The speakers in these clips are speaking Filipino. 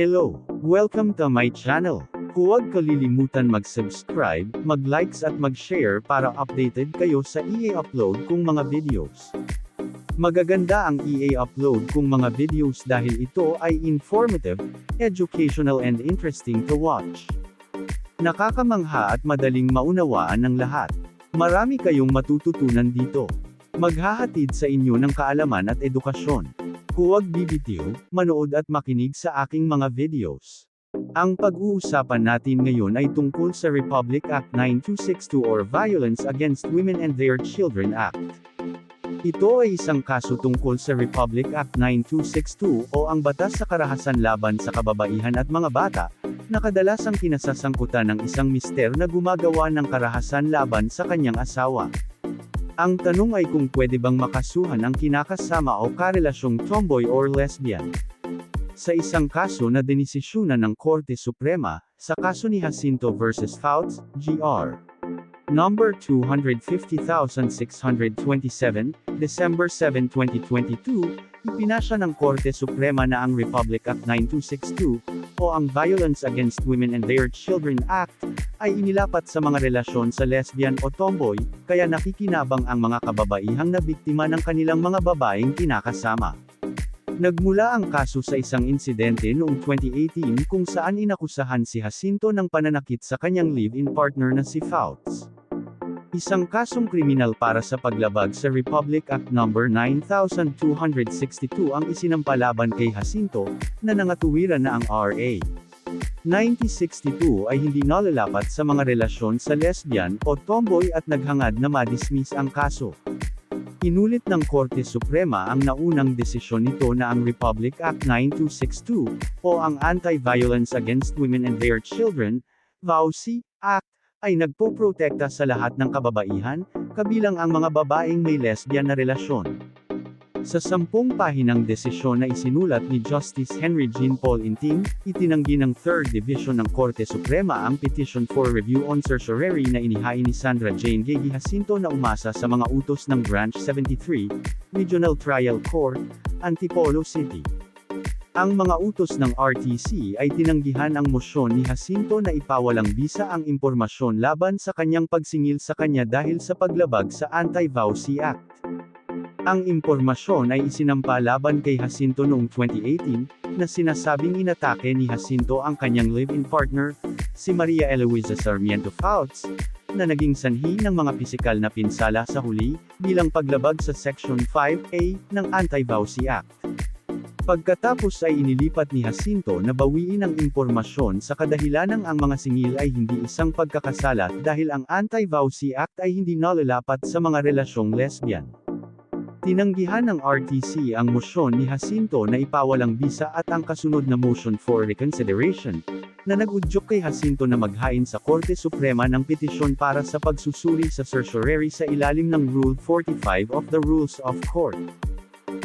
Hello! Welcome to my channel. Huwag kalilimutan mag-subscribe, mag-likes at mag-share para updated kayo sa i-upload kong mga videos. Magaganda ang i-upload kong mga videos dahil ito ay informative, educational and interesting to watch. Nakakamangha at madaling maunawaan ng lahat. Marami kayong matututunan dito. Maghahatid sa inyo ng kaalaman at edukasyon. Huwag bibitiw, manood at makinig sa aking mga videos. Ang pag-uusapan natin ngayon ay tungkol sa Republic Act 9262 or Violence Against Women and Their Children Act. Ito ay isang kaso tungkol sa Republic Act 9262 o ang Batas sa Karahasan Laban sa Kababaihan at Mga Bata, na kadalasang kinasasangkutan ng isang mister na gumagawa ng karahasan laban sa kanyang asawa. Ang tanong ay kung pwede bang makasuhan ang kinakasama o karelasyong tomboy or lesbian. Sa isang kaso na denisisyonan ng Korte Suprema, sa kaso ni Jacinto vs. Fouts, Gr. Number 250627, December 7, 2022, ipinasya ng Korte Suprema na ang Republic Act 9262, o ang Violence Against Women and Their Children Act, ay inilapat sa mga relasyon sa lesbian o tomboy, kaya nakikinabang ang mga kababaihang na biktima ng kanilang mga babaeng kinakasama. Nagmula ang kaso sa isang insidente noong 2018 kung saan inakusahan si Jacinto ng pananakit sa kanyang live-in partner na si Fouts. Isang kasong kriminal para sa paglabag sa Republic Act No. 9262 ang isinampalaban kay Jacinto, na nangatuwiran na ang RA 9062 ay hindi nalalapat sa mga relasyon sa lesbian o tomboy at naghangad na ma-dismiss ang kaso. Inulit ng Korte Suprema ang naunang desisyon nito na ang Republic Act 9262, o ang Anti-Violence Against Women and Their Children, VAUSI, Act, ay nagpoprotekta sa lahat ng kababaihan, kabilang ang mga babaeng may lesbian na relasyon. Sa 10 pahinang desisyon na isinulat ni Justice Henry Jean Paul Inting, itinanggi ng 3rd Division ng Korte Suprema ang Petition for Review on Certiorari na inihain ni Sandra Jane Gay Jacinto na umasa sa mga utos ng Branch 73, Regional Trial Court, Antipolo City. Ang mga utos ng RTC ay tinanggihan ang mosyon ni Jacinto na ipawalang bisa ang impormasyon laban sa kanyang pagsingil sa kanya dahil sa paglabag sa Anti-VAUSI Act. Ang impormasyon ay isinampa laban kay Jacinto noong 2018, na sinasabing inatake ni Jacinto ang kanyang live-in partner, si Maria Eloisa Sarmiento Fouts, na naging sanhi ng mga pisikal na pinsala sa huli, bilang paglabag sa Section 5A ng Anti-VAUSI Act. Pagkatapos ay inilipat ni Jacinto na bawiin ang impormasyon sa kadahilanang ang mga singil ay hindi isang pagkakasalat dahil ang Anti-VAUSI Act ay hindi nalalapat sa mga relasyong lesbian. Tinanggihan ng RTC ang mosyon ni Jacinto na ipawalang bisa at ang kasunod na motion for reconsideration, na nag-udyok kay Jacinto na maghain sa Korte Suprema ng petisyon para sa pagsusuri sa certiorari sa ilalim ng Rule 45 of the Rules of Court.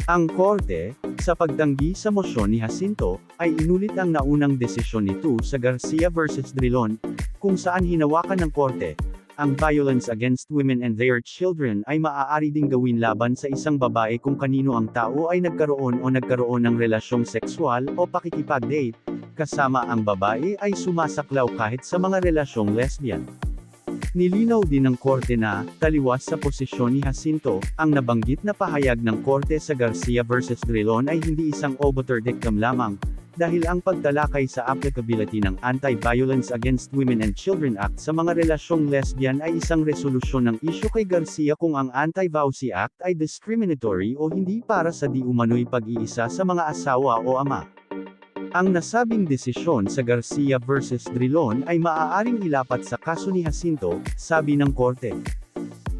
Ang Korte, sa pagtanggi sa mosyon ni Jacinto, ay inulit ang naunang desisyon nito sa Garcia vs. Drilon, kung saan hinawakan ng Korte, ang violence against women and their children ay maaari ding gawin laban sa isang babae kung kanino ang tao ay nagkaroon ng relasyong sexual o pakikipag-date, kasama ang babae ay sumasaklaw kahit sa mga relasyong lesbian. Nilinaw din ng Korte na, taliwas sa posisyon ni Jacinto, ang nabanggit na pahayag ng Korte sa Garcia vs. Drilon ay hindi isang obiter dictum lamang, dahil ang pagtalakay sa applicability ng Anti-Violence Against Women and Children Act sa mga relasyong lesbian ay isang resolusyon ng isyu kay Garcia kung ang Anti-VAUSI Act ay discriminatory o hindi para sa di umano'y pag-iisa sa mga asawa o ama. Ang nasabing desisyon sa Garcia vs. Drilon ay maaaring ilapat sa kaso ni Jacinto, sabi ng Korte.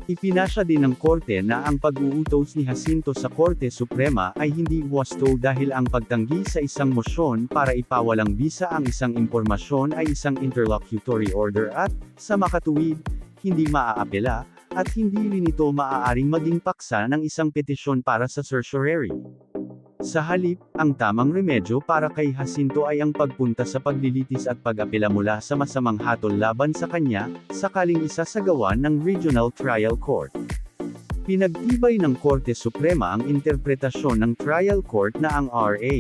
Ipinasya din ng Korte na ang pag-uutos ni Jacinto sa Korte Suprema ay hindi wasto dahil ang pagtanggi sa isang mosyon para ipawalang bisa ang isang impormasyon ay isang interlocutory order at, sa makatuwid, hindi maaapela, at hindi rin ito maaaring maging paksa ng isang petisyon para sa certiorari. Sa halip, ang tamang remedyo para kay Jacinto ay ang pagpunta sa paglilitis at pag-apela mula sa masamang hatol laban sa kanya, sakaling isasagawa ng Regional Trial Court. Pinagtibay ng Korte Suprema ang interpretasyon ng Trial Court na ang RA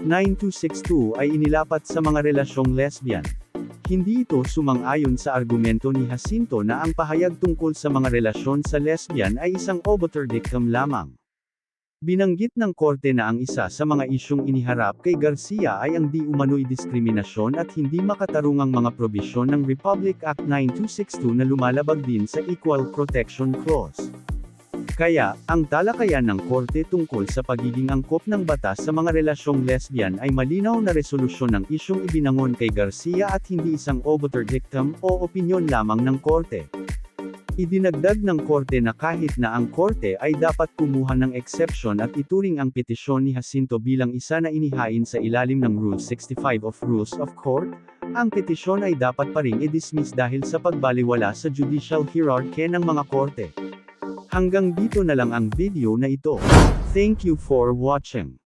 9262 ay inilapat sa mga relasyong lesbian. Hindi ito sumang-ayon sa argumento ni Jacinto na ang pahayag tungkol sa mga relasyon sa lesbian ay isang obiter dictum lamang. Binanggit ng korte na ang isa sa mga isyung iniharap kay Garcia ay ang di umano'y diskriminasyon at hindi makatarungang mga probisyon ng Republic Act 9262 na lumalabag din sa Equal Protection Clause. Kaya, ang talakayan ng korte tungkol sa pagiging angkop ng batas sa mga relasyong lesbian ay malinaw na resolusyon ng isyung ibinangon kay Garcia at hindi isang obiter dictum o opinyon lamang ng korte. Idinagdag ng korte na kahit na ang korte ay dapat kumuha ng exception at ituring ang petisyon ni Jacinto bilang isa na inihain sa ilalim ng Rule 65 of Rules of Court, ang petisyon ay dapat pa ring i-dismiss dahil sa pagbaliwala sa judicial hierarchy ng mga korte. Hanggang dito na lang ang video na ito. Thank you for watching.